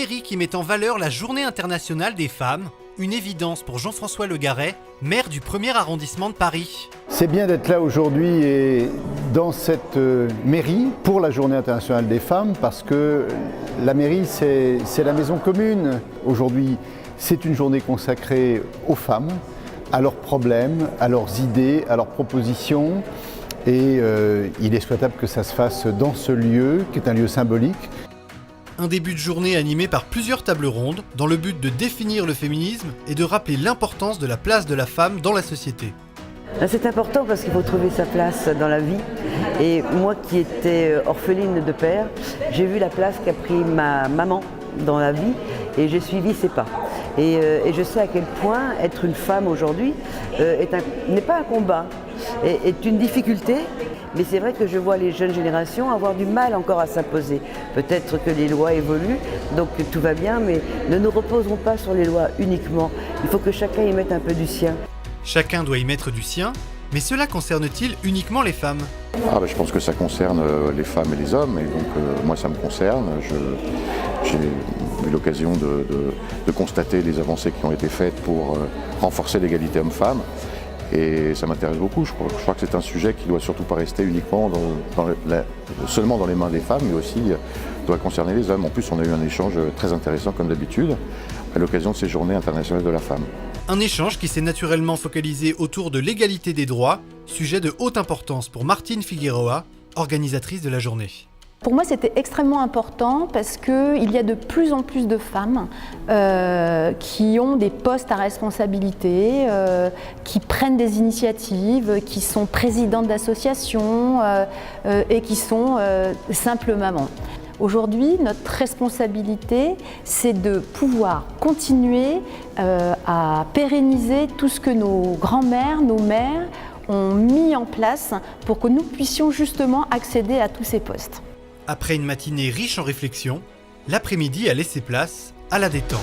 mairie qui met en valeur la Journée internationale des femmes, une évidence pour Jean-François Le Garret, maire du 1er arrondissement de Paris. C'est bien d'être là aujourd'hui et dans cette mairie pour la Journée internationale des femmes parce que la mairie c'est la maison commune. Aujourd'hui c'est une journée consacrée aux femmes, à leurs problèmes, à leurs idées, à leurs propositions et il est souhaitable que ça se fasse dans ce lieu qui est un lieu symbolique. Un début de journée animé par plusieurs tables rondes dans le but de définir le féminisme et de rappeler l'importance de la place de la femme dans la société. C'est important parce qu'il faut trouver sa place dans la vie. Et moi qui étais orpheline de père, j'ai vu la place qu'a pris ma maman dans la vie et j'ai suivi ses pas. Et je sais à quel point être une femme aujourd'hui n'est pas un combat, est une difficulté. Mais c'est vrai que je vois les jeunes générations avoir du mal encore à s'imposer. Peut-être que les lois évoluent, donc tout va bien, mais ne nous reposerons pas sur les lois uniquement. Il faut que chacun y mette un peu du sien. Chacun doit y mettre du sien, mais cela concerne-t-il uniquement les femmes ? Je pense que ça concerne les femmes et les hommes, et donc moi ça me concerne. J'ai eu l'occasion de constater les avancées qui ont été faites pour renforcer l'égalité homme-femme. Et ça m'intéresse beaucoup. Je crois que c'est un sujet qui ne doit surtout pas rester uniquement seulement dans les mains des femmes, mais aussi doit concerner les hommes. En plus, on a eu un échange très intéressant, comme d'habitude, à l'occasion de ces Journées internationales de la femme. Un échange qui s'est naturellement focalisé autour de l'égalité des droits, sujet de haute importance pour Martine Figueroa, organisatrice de la journée. Pour moi, c'était extrêmement important parce qu'il y a de plus en plus de femmes qui ont des postes à responsabilité, qui prennent des initiatives, qui sont présidentes d'associations et qui sont simples mamans. Aujourd'hui, notre responsabilité, c'est de pouvoir continuer à pérenniser tout ce que nos grands-mères, nos mères ont mis en place pour que nous puissions justement accéder à tous ces postes. Après une matinée riche en réflexions, l'après-midi a laissé place à la détente.